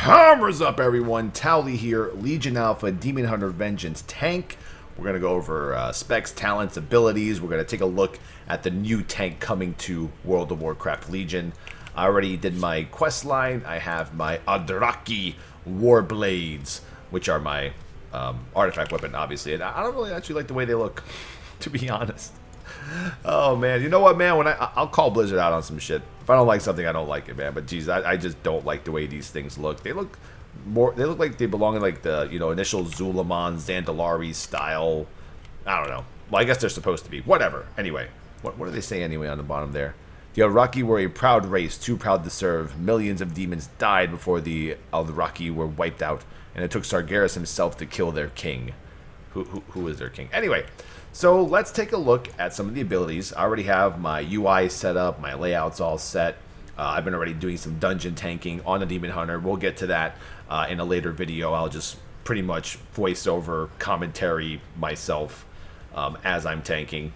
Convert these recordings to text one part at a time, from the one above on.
Hammers up, everyone. Towelliee here, Legion Alpha, Demon Hunter Vengeance tank. We're going to go over specs, talents, abilities. We're going to take a look at the new tank coming to World of Warcraft Legion. I already did my quest line. I have my Adraki Warblades, which are my artifact weapon, obviously. And I don't really actually like the way they look, to be honest. Oh, man. You know what, man? When I'll call Blizzard out on some shit. If I don't like something, I don't like it, man. But, geez, I just don't like the way these things look. They look like they belong in, like, the, initial Zulaman, Zandalari style. I don't know. Well, I guess they're supposed to be. Whatever. Anyway. What do they say anyway on the bottom there? The Adraki were a proud race, too proud to serve. Millions of demons died before the Adraki were wiped out. And it took Sargeras himself to kill their king. Who is their king? Anyway, so let's take a look at some of the abilities. I already have my UI set up, my layout's all set. I've been already doing some dungeon tanking on the Demon Hunter. We'll get to that in a later video. I'll just pretty much voice over commentary myself as I'm tanking.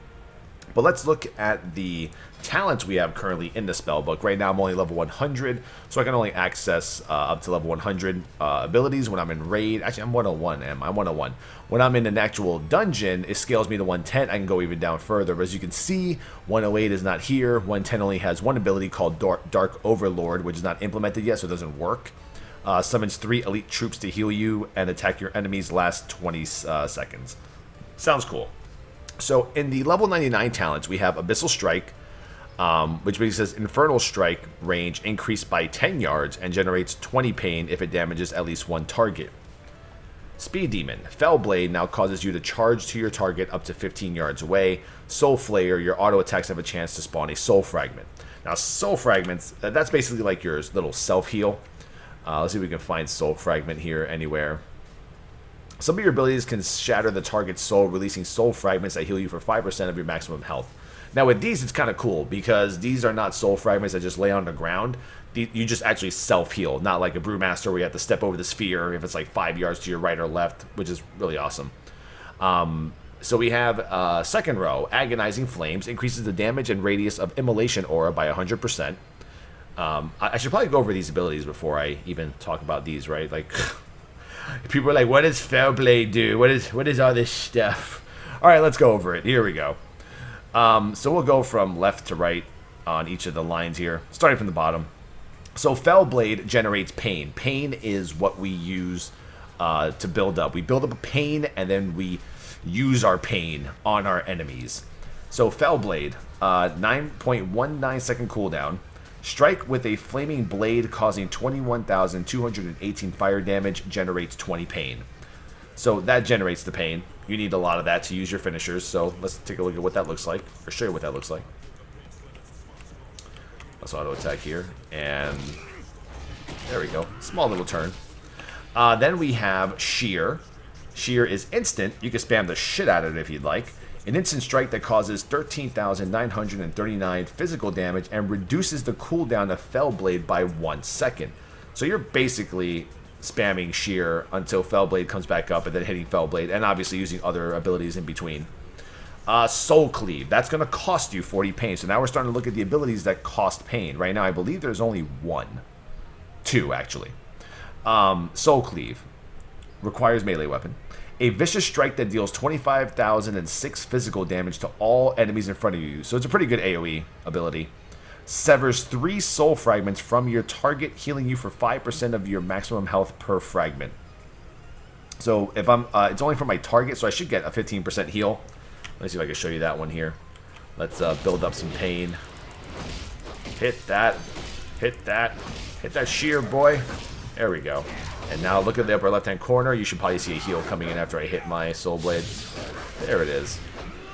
But let's look at the talents we have currently in the spellbook. Right now I'm only level 100, so I can only access up to level 100 abilities when I'm in raid. Actually, I'm 101, I'm 101. When I'm in an actual dungeon, it scales me to 110. I can go even down further. But as you can see, 108 is not here. 110 only has one ability called Dark Overlord, which is not implemented yet, so it doesn't work. Summons 3 elite troops to heal you and attack your enemies last 20 seconds. Sounds cool. So in the level 99 talents, we have Abyssal Strike, which basically says Infernal Strike range increased by 10 yards and generates 20 pain if it damages at least one target. Speed Demon, Felblade now causes you to charge to your target up to 15 yards away. Soul Flayer, your auto attacks have a chance to spawn a Soul Fragment. Now Soul Fragments, that's basically like your little self-heal. Let's see if we can find Soul Fragment here anywhere. Some of your abilities can shatter the target's soul, releasing soul fragments that heal you for 5% of your maximum health. Now with these, it's kind of cool, because these are not soul fragments that just lay on the ground. You just actually self-heal, not like a Brewmaster where you have to step over the sphere if it's like 5 yards to your right or left, which is really awesome. So we have second row, Agonizing Flames, increases the damage and radius of Immolation Aura by 100%. I should probably go over these abilities before I even talk about these, right? Like... People are like, what does Felblade do? What is all this stuff? Alright, let's go over it. Here we go. So we'll go from left to right on each of the lines here, starting from the bottom. So Felblade generates pain. Pain is what we use to build up. We build up a pain, and then we use our pain on our enemies. So Felblade, 9.19 second cooldown. Strike with a flaming blade causing 21,218 fire damage, generates 20 pain. So that generates the pain. You need a lot of that to use your finishers, so let's take a look at what that looks like, or show you what that looks like. Let's auto attack here, and there we go. Small little turn. Then we have Shear. Shear is instant. You can spam the shit out of it if you'd like. An instant strike that causes 13,939 physical damage and reduces the cooldown of Felblade by 1 second. So you're basically spamming Shear until Felblade comes back up and then hitting Felblade, and obviously using other abilities in between. Soul Cleave, that's going to cost you 40 pain. So now we're starting to look at the abilities that cost pain. Right now I believe there's only two actually. Soul Cleave requires melee weapon. A vicious strike that deals 25,006 physical damage to all enemies in front of you. So it's a pretty good AoE ability. Severs 3 soul fragments from your target, healing you for 5% of your maximum health per fragment. So if I'm, it's only for my target, so I should get a 15% heal. Let me see if I can show you that one here. Let's build up some pain. Hit that. Hit that. Hit that Shear, boy. There we go. And now look at the upper left-hand corner. You should probably see a heal coming in after I hit my Soul Blade. There it is.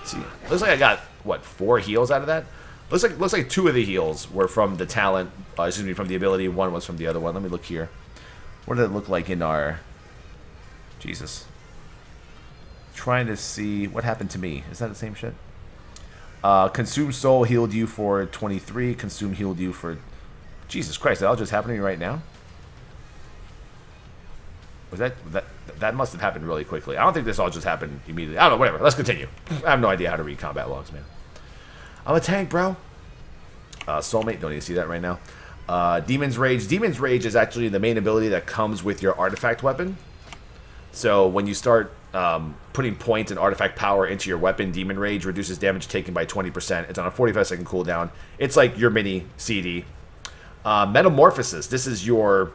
See, looks like I got, what, 4 heals out of that? Looks like 2 of the heals were from the talent, excuse me, from the ability. 1 was from the other one. Let me look here. What did it look like in our... Jesus. Trying to see what happened to me. Is that the same shit? Consume Soul healed you for 23. Consume healed you for... Jesus Christ, is that all just happening right now? Was that must have happened really quickly. I don't think this all just happened immediately. I don't know, whatever. Let's continue. I have no idea how to read combat logs, man. I'm a tank, bro. Soulmate, don't need to see that right now. Demon's Rage. Demon's Rage is actually the main ability that comes with your artifact weapon. So when you start putting points and artifact power into your weapon, Demon Rage reduces damage taken by 20%. It's on a 45-second cooldown. It's like your mini CD. Metamorphosis. This is your,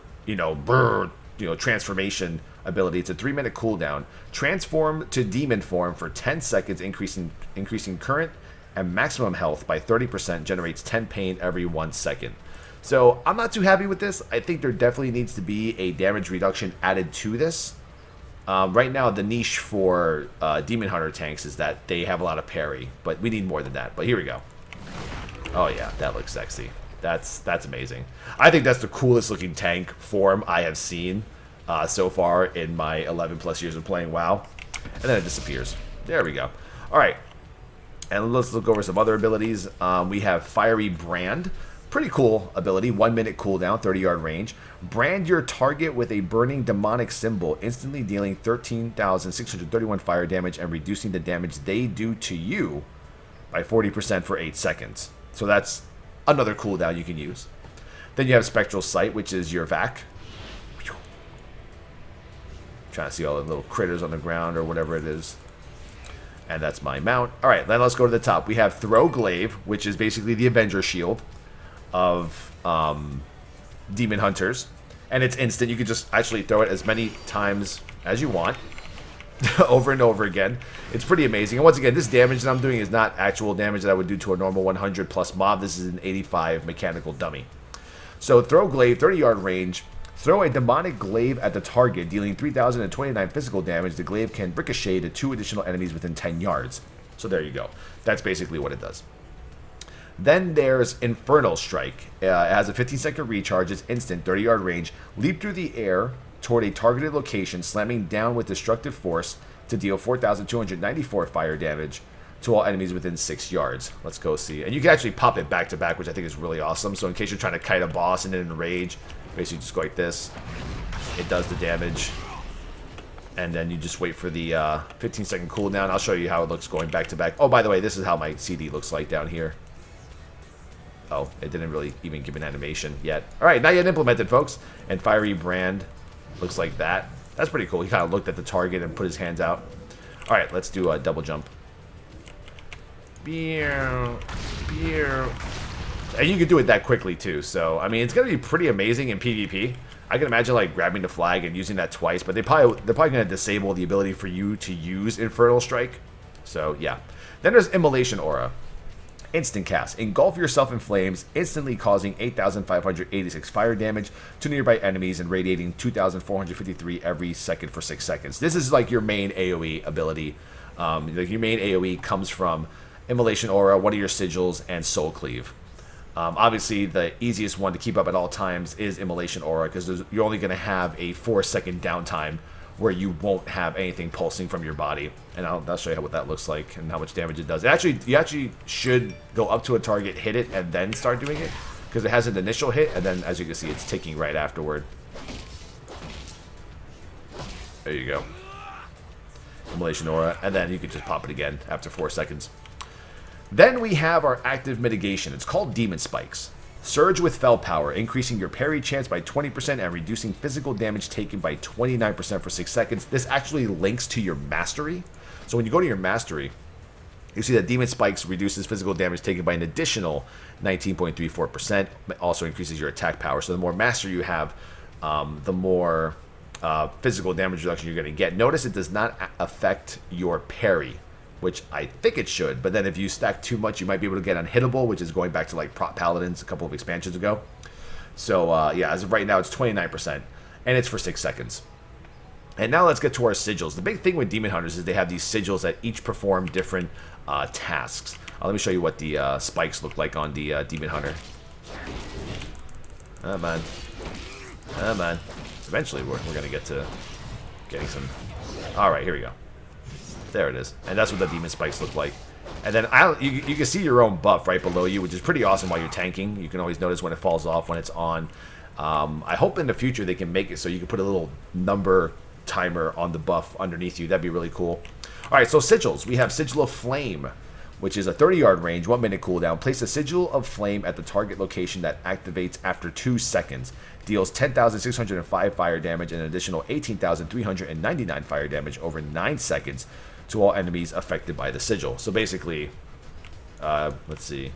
transformation ability. It's a 3-minute cooldown. Transform to demon form for 10 seconds, increasing current and maximum health by 30%. Generates 10 pain every 1 second. So I'm not too happy with this. I think there definitely needs to be a damage reduction added to this. Right now, the niche for Demon Hunter tanks is that they have a lot of parry, but we need more than that. But here we go. Oh yeah, that looks sexy. That's amazing. I think that's the coolest looking tank form I have seen so far in my 11 plus years of playing WoW. And then it disappears. There we go. All right, and let's look over some other abilities. We have Fiery Brand. Pretty cool ability, 1 minute cooldown, 30-yard range. Brand your target with a burning demonic symbol, instantly dealing 13,631 fire damage and reducing the damage they do to you by 40% for 8 seconds. So that's another cooldown you can use. Then you have Spectral Sight, which is your vac. Trying to see all the little critters on the ground or whatever it is. And that's my mount. All right, then let's go to the top. We have Throw Glaive, which is basically the Avenger Shield of Demon Hunters, and it's instant. You can just actually throw it as many times as you want over and over again. It's pretty amazing. And once again, this damage that I'm doing is not actual damage that I would do to a normal 100 plus mob. This is an 85 mechanical dummy. So Throw Glaive, 30-yard range. Throw a demonic glaive at the target, dealing 3,029 physical damage. The glaive can ricochet to 2 additional enemies within 10 yards. So there you go. That's basically what it does. Then there's Infernal Strike. It has a 15-second recharge. It's instant, 30-yard range. Leap through the air toward a targeted location, slamming down with destructive force to deal 4,294 fire damage to all enemies within 6 yards. Let's go see. And you can actually pop it back to back, which I think is really awesome. So in case you're trying to kite a boss and then enrage, basically just go like this. It does the damage. And then you just wait for the 15-second cooldown. I'll show you how it looks going back to back. Oh, by the way, this is how my CD looks like down here. Oh, it didn't really even give an animation yet. All right, not yet implemented, folks. And Fiery Brand looks like that. That's pretty cool. He kind of looked at the target and put his hands out. All right, let's do a double jump. And you can do it that quickly, too. So, I mean, it's going to be pretty amazing in PvP. I can imagine, like, grabbing the flag and using that twice. But they're probably going to disable the ability for you to use Infernal Strike. So, yeah. Then there's Immolation Aura. Instant cast. Engulf yourself in flames, instantly causing 8,586 fire damage to nearby enemies and radiating 2,453 every second for 6 seconds. This is like your main AoE ability. Like your main AoE comes from Immolation Aura, one of your sigils, and Soul Cleave. Obviously, the easiest one to keep up at all times is Immolation Aura, because you're only going to have a 4-second downtime where you won't have anything pulsing from your body. And I'll show you what that looks like and how much damage it does. You actually should go up to a target, hit it, and then start doing it, because it has an initial hit, and then, as you can see, it's ticking right afterward. There you go. Immolation Aura, and then you can just pop it again after 4 seconds. Then we have our active mitigation. It's called Demon Spikes. Surge with Fel Power, increasing your parry chance by 20% and reducing physical damage taken by 29% for 6 seconds. This actually links to your mastery. So when you go to your mastery, you see that Demon Spikes reduces physical damage taken by an additional 19.34%. Also increases your attack power. So the more mastery you have, the more physical damage reduction you're going to get. Notice it does not affect your parry, which I think it should, but then if you stack too much, you might be able to get unhittable, which is going back to like Prop Paladins a couple of expansions ago. So yeah, as of right now, it's 29%, and it's for 6 seconds. And now let's get to our sigils. The big thing with Demon Hunters is they have these sigils that each perform different tasks. Let me show you what the spikes look like on the Demon Hunter. Oh man. Oh man. Eventually we're going to get to getting some... Alright, here we go. There it is. And that's what the Demon Spikes look like. And then you can see your own buff right below you, which is pretty awesome while you're tanking. You can always notice when it falls off, when it's on. I hope in the future they can make it so you can put a little number timer on the buff underneath you. That'd be really cool. Alright, so sigils. We have Sigil of Flame, which is a 30-yard range, 1-minute cooldown. Place a sigil of flame at the target location that activates after 2 seconds. Deals 10,605 fire damage and an additional 18,399 fire damage over 9 seconds to all enemies affected by the sigil. So basically, let's see,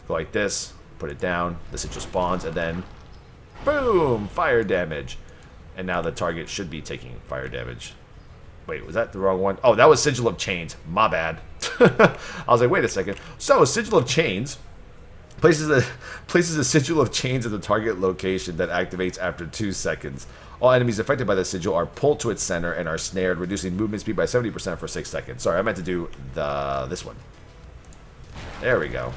go like this, put it down, the sigil spawns, and then boom, fire damage. And now the target should be taking fire damage. Wait, was that the wrong one? Oh, that was Sigil of Chains. My bad. I was like, wait a second. So, Sigil of Chains places a Sigil of Chains at the target location that activates after 2 seconds. All enemies affected by the sigil are pulled to its center and are snared, reducing movement speed by 70% for 6 seconds. Sorry, I meant to do this one. There we go.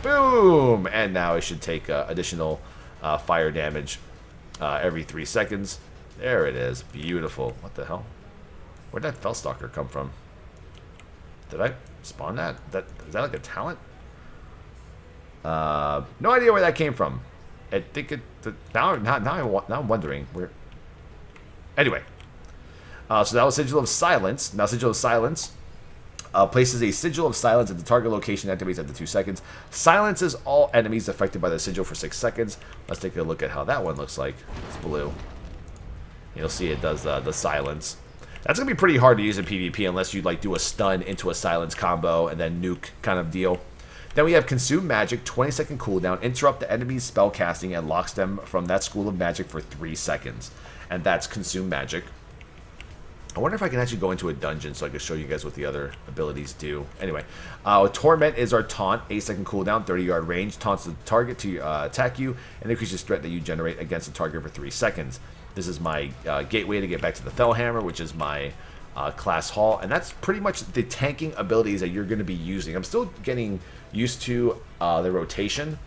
Boom! And now it should take additional fire damage every 3 seconds. There it is. Beautiful. What the hell? Where'd that Fellstalker come from? Did I spawn that? Is that like a talent? No idea where that came from. I think it... Now I'm wondering where... Anyway. So that was Sigil of Silence. Now Sigil of Silence places a Sigil of Silence at the target location, activates after 2 seconds. Silences all enemies affected by the sigil for 6 seconds. Let's take a look at how that one looks like. It's blue. You'll see it does the silence. That's going to be pretty hard to use in PvP unless you like do a stun into a silence combo and then nuke kind of deal. Then we have Consume Magic, 20-second cooldown. Interrupt the enemy's spell casting and locks them from that school of magic for 3 seconds. And that's Consume Magic. I wonder if I can actually go into a dungeon so I can show you guys what the other abilities do. Anyway, Torment is our taunt, 8-second cooldown, 30-yard range. Taunts the target to attack you and increases threat that you generate against the target for 3 seconds. This is my gateway to get back to the Fellhammer, which is my class hall. And that's pretty much the tanking abilities that you're going to be using. I'm still getting used to the rotation.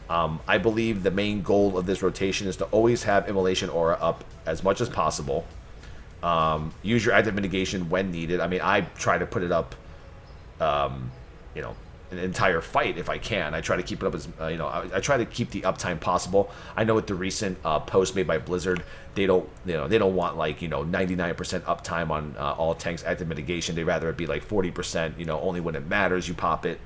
I believe the main goal of this rotation is to always have Immolation Aura up as much as possible. Use your active mitigation when needed. I mean, I try to put it up, you know, an entire fight if I can. I try to keep it up as, you know, I try to keep the uptime possible. I know with the recent post made by Blizzard, they don't want like, 99% uptime on all tanks active mitigation. They'd rather it be like 40%, only when it matters you pop it.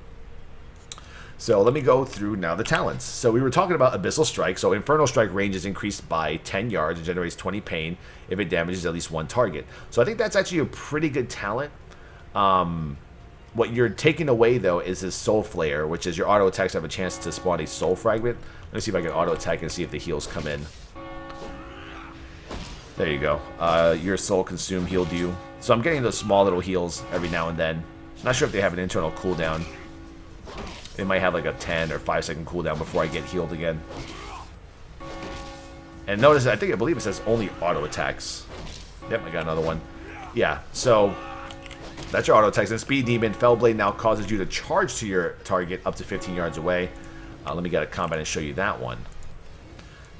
So let me go through now the talents. So we were talking about Abyssal Strike. So Infernal Strike range is increased by 10 yards and generates 20 pain if it damages at least one target. So I think that's actually a pretty good talent. What you're taking away, though, is this Soul Flare, which is your auto attacks have a chance to spawn a Soul Fragment. Let me see if I can auto attack and see if the heals come in. There you go. Your Soul Consume healed you. So I'm getting those small little heals every now and then. Not sure if they have an internal cooldown. They might have like a 10 or 5-second cooldown before I get healed again. And notice, I believe it says only auto attacks. Yep, I got another one. Yeah, so that's your auto attacks. And Speed Demon, Felblade now causes you to charge to your target up to 15 yards away. Let me get a combat and show you that one.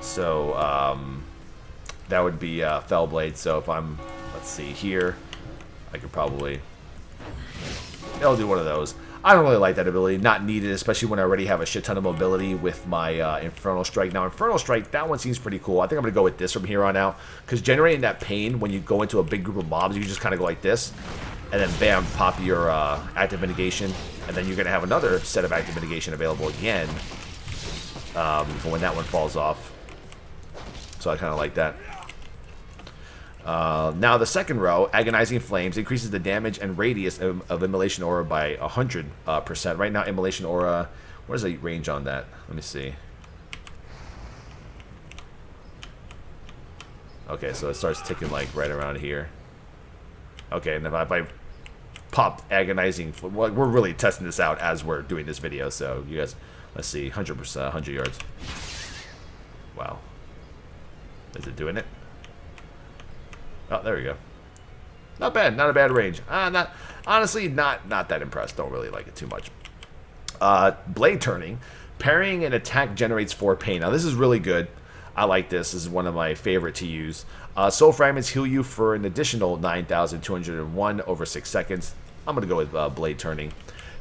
So, that would be Felblade. So if I'm, let's see here, I could probably, I'll do one of those. I don't really like that ability, not needed, especially when I already have a shit ton of mobility with my Infernal Strike. Now, Infernal Strike, that one seems pretty cool. I think I'm going to go with this from here on out, because generating that pain when you go into a big group of mobs, you just kind of go like this, and then bam, pop your active mitigation, and then you're going to have another set of active mitigation available again for when that one falls off. So I kind of like that. Now the second row, Agonizing Flames, increases the damage and radius of Immolation Aura by 100%. Right now, Immolation Aura, what is the range on that? Let me see. Okay, so it starts ticking like right around here. Okay, and if I pop Agonizing, well, we're really testing this out as we're doing this video, so you guys, let's see, 100%, 100 yards. Wow. Is it doing it? Oh, there we go. Not bad. Not a bad range. Honestly, not that impressed. Don't really like it too much. Blade Turning. Parrying an attack generates 4 pain. Now, this is really good. I like this. This is one of my favorite to use. Soul Fragments heal you for an additional 9,201 over 6 seconds. I'm going to go with Blade Turning.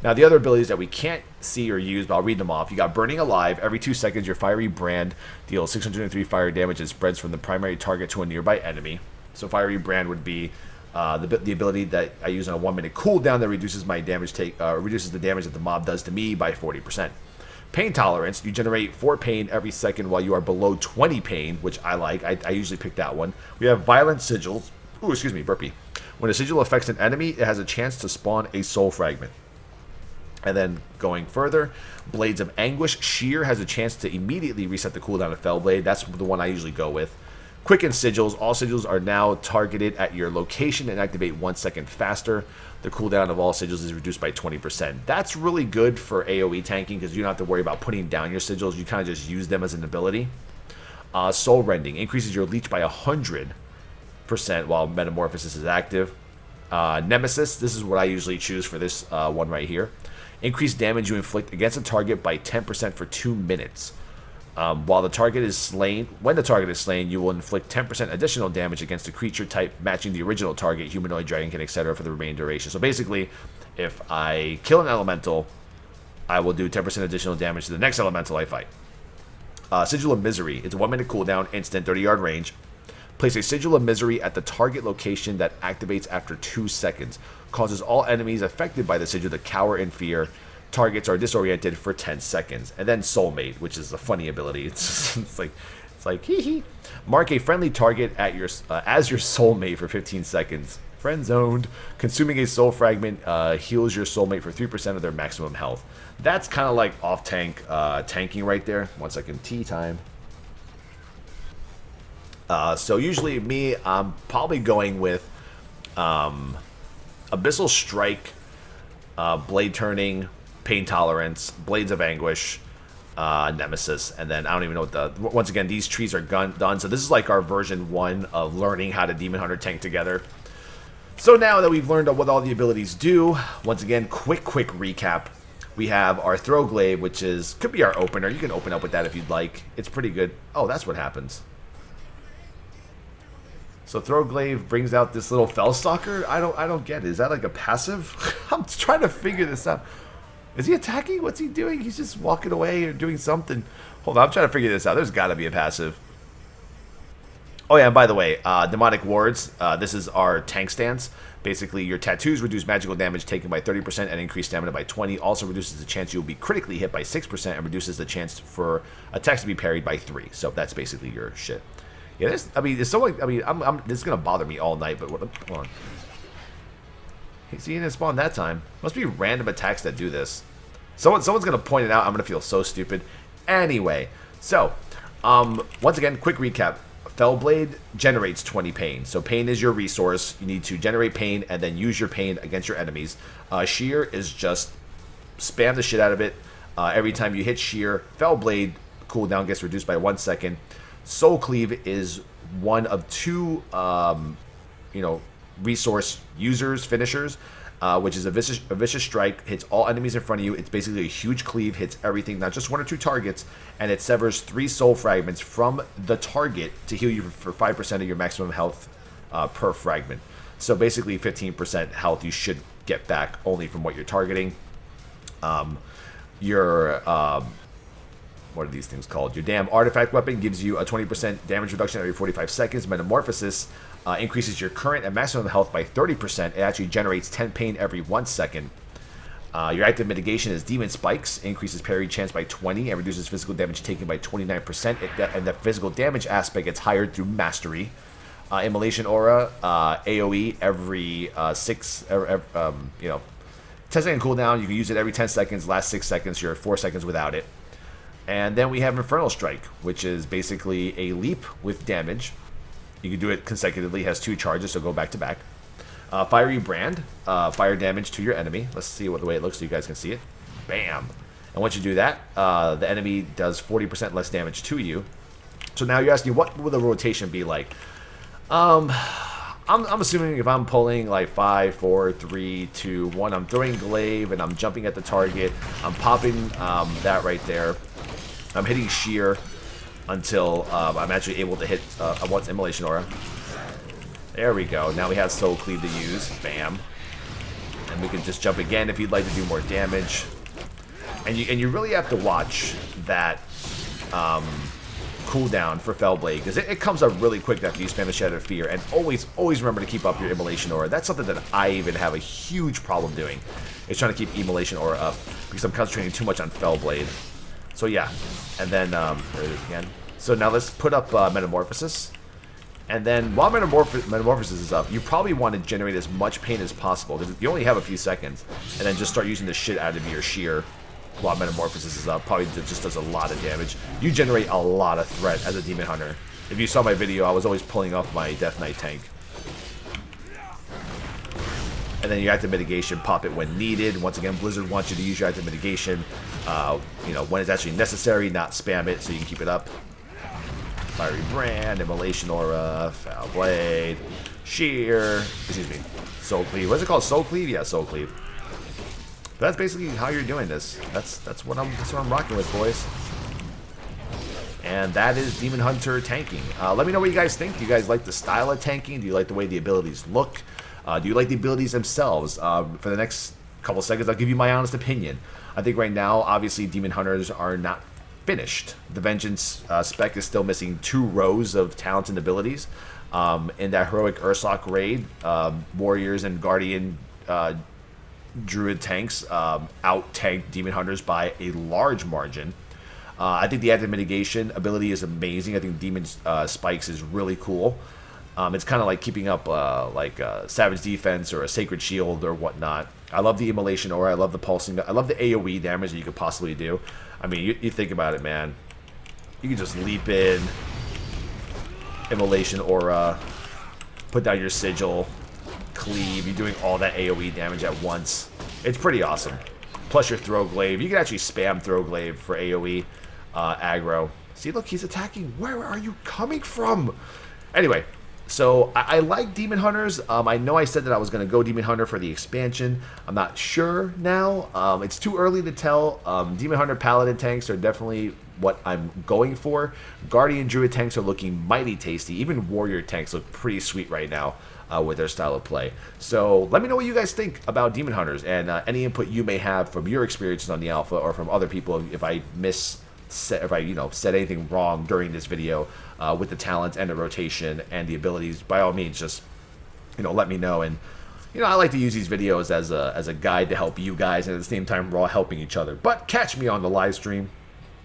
Now, the other abilities that we can't see or use, but I'll read them off. You got Burning Alive. Every 2 seconds, your Fiery Brand deals 603 fire damage and spreads from the primary target to a nearby enemy. So Fiery Brand would be The ability that I use on a 1-minute cooldown that reduces my damage reduces the damage that the mob does to me by 40%. Pain tolerance, you generate 4 pain every second while you are below 20 pain, which I like. I usually pick that one. We have violent sigils. Ooh, excuse me, burpee. When a sigil affects an enemy, it has a chance to spawn a soul fragment. And then going further, Blades of Anguish. Shear has a chance to immediately reset the cooldown of Felblade. That's the one I usually go with. Quicken Sigils. All sigils are now targeted at your location and activate 1 second faster. The cooldown of all sigils is reduced by 20%. That's really good for AoE tanking because you don't have to worry about putting down your sigils. You kind of just use them as an ability. Soul Rending. Increases your leech by 100% while Metamorphosis is active. Nemesis. This is what I usually choose for this one right here. Increase damage you inflict against a target by 10% for 2 minutes. While the target is slain, when the target is slain, you will inflict 10% additional damage against a creature type matching the original target, humanoid, dragonkin, etc. for the remaining duration. So basically, if I kill an elemental, I will do 10% additional damage to the next elemental I fight. Sigil of Misery. It's a 1-minute cooldown, instant, 30-yard range. Place a Sigil of Misery at the target location that activates after 2 seconds. Causes all enemies affected by the sigil to cower in fear. Targets are disoriented for 10 seconds. And then Soulmate, which is a funny ability. It's like hee hee. Mark a friendly target at your as your soulmate for 15 seconds. Friend zoned. Consuming a soul fragment heals your soulmate for 3% of their maximum health. That's kind of like off tank tanking right there. 1 second, tea time. So usually me, I'm probably going with Abyssal Strike, Blade Turning, Pain Tolerance, Blades of Anguish, Nemesis, and then I don't even know what once again, these trees are done. So this is like our version 1 of learning how to Demon Hunter tank together. So now that we've learned what all the abilities do, once again, quick recap. We have our Throw Glaive, which could be our opener. You can open up with that if you'd like. It's pretty good. Oh, that's what happens. So Throw Glaive brings out this little Fellstalker. I don't get it. Is that like a passive? I'm trying to figure this out. Is he attacking? What's he doing? He's just walking away or doing something. Hold on, I'm trying to figure this out. There's got to be a passive. Oh yeah, and by the way, Demonic Wards. This is our tank stance. Basically, your tattoos reduce magical damage taken by 30% and increase stamina by 20%. Also reduces the chance you will be critically hit by 6% and reduces the chance for attacks to be parried by 3%. So that's basically your shit. Yeah, this, I mean, it's so like, I mean, this is gonna bother me all night. But hold on. See, he didn't spawn that time. Must be random attacks that do this. Someone's gonna point it out. I'm gonna feel so stupid. Anyway, so once again, quick recap. Felblade generates 20 pain. So pain is your resource. You need to generate pain and then use your pain against your enemies. Shear is just spam the shit out of it. Every time you hit Shear, Felblade cooldown gets reduced by 1 second. Soul Cleave is one of 2, resource users, finishers, which is a vicious strike, hits all enemies in front of you. It's basically a huge cleave, hits everything, not just 1 or 2 targets, and it severs 3 soul fragments from the target to heal you for 5% of your maximum health per fragment. So basically 15% health you should get back only from what you're targeting. What are these things called? Your damn artifact weapon gives you a 20% damage reduction every 45 seconds. Metamorphosis increases your current and maximum health by 30%. It actually generates 10 pain every 1 second. Your active mitigation is Demon Spikes. Increases parry chance by 20 and reduces physical damage taken by 29%. And the physical damage aspect gets higher through Mastery. Immolation Aura, AoE every 10 second cooldown. You can use it every 10 seconds. Last 6 seconds, you're 4 seconds without it. And then we have Infernal Strike, which is basically a leap with damage. You can do it consecutively, has 2 charges, so go back to back. Fiery Brand, fire damage to your enemy. Let's see the way it looks so you guys can see it. Bam! And once you do that, the enemy does 40% less damage to you. So now you're asking, what will the rotation be like? I'm assuming if I'm pulling like 5, 4, 3, 2, 1, I'm throwing Glaive and I'm jumping at the target. I'm popping that right there. I'm hitting Shear until I'm actually able to hit once Immolation Aura. There we go. Now we have Soul Cleave to use. Bam. And we can just jump again if you'd like to do more damage. And you really have to watch that cooldown for Felblade, because it comes up really quick after you spam the Shadow of Fear, and always remember to keep up your Immolation Aura. That's something that I even have a huge problem doing, is trying to keep Immolation Aura up, because I'm concentrating too much on Felblade. So yeah, and then, there it is again. So now let's put up Metamorphosis, and then while Metamorphosis is up, you probably want to generate as much pain as possible, because you only have a few seconds, and then just start using the shit out of your Shear while Metamorphosis is up. Probably just does a lot of damage. You generate a lot of threat as a Demon Hunter. If you saw my video, I was always pulling up my Death Knight tank. And then your active mitigation, pop it when needed. Once again, Blizzard wants you to use your active mitigation, you know, when it's actually necessary, not spam it, so you can keep it up. Fiery Brand, Immolation Aura, Felblade, Shear, excuse me, Soul Cleave. What's it called? Soul Cleave? Yeah, Soul Cleave. But that's basically how you're doing this. That's what I'm rocking with, boys. And that is Demon Hunter tanking. Let me know what you guys think. Do you guys like the style of tanking? Do you like the way the abilities look? Do you like the abilities themselves? For the next couple seconds, I'll give you my honest opinion. I think right now, obviously, Demon Hunters are not finished. The Vengeance spec is still missing 2 rows of talents and abilities. In that Heroic Ursoc raid, Warriors and Guardian Druid tanks out-tanked Demon Hunters by a large margin. I think the active mitigation ability is amazing. I think Demon Spikes is really cool. It's kind of like keeping up Savage Defense or a Sacred Shield or whatnot. I love the Immolation Aura. I love the pulsing. I love the AoE damage that you could possibly do. I mean, you think about it, man. You can just leap in, Immolation Aura, put down your sigil, cleave. You're doing all that AoE damage at once. It's pretty awesome. Plus your Throw Glaive. You can actually spam Throw Glaive for AoE aggro. See, look, he's attacking. Where are you coming from? Anyway. So, I like Demon Hunters. I know I said that I was going to go Demon Hunter for the expansion. I'm not sure now. It's too early to tell. Demon Hunter Paladin tanks are definitely what I'm going for. Guardian Druid tanks are looking mighty tasty. Even Warrior tanks look pretty sweet right now with their style of play. So, let me know what you guys think about Demon Hunters and any input you may have from your experiences on the alpha or from other people if I said anything wrong during this video with the talents and the rotation and the abilities. By all means, just let me know. And I like to use these videos as a guide to help you guys, and at the same time we're all helping each other. But catch me on the live stream,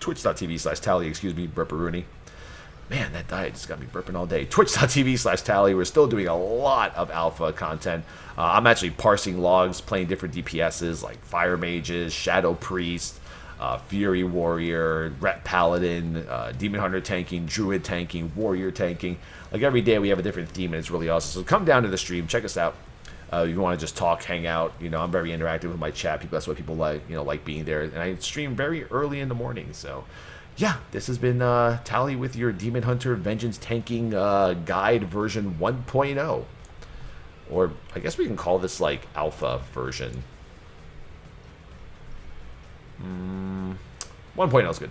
twitch.tv/Towelliee. Excuse me, burparoonie. Man, that diet just got me burping all day. Twitch.tv/Towelliee. We're still doing a lot of alpha content. I'm actually parsing logs, playing different DPSs like Fire Mages, Shadow Priest, Fury Warrior, Ret Paladin, Demon Hunter tanking, Druid tanking, Warrior tanking. Like every day we have a different theme, and it's really awesome. So come down to the stream, check us out. If you want to just talk, hang out, I'm very interactive with my chat. That's what people like, like being there. And I stream very early in the morning. So yeah, this has been Towelliee with your Demon Hunter Vengeance tanking guide version 1.0. Or I guess we can call this like alpha version. 1.0 is good.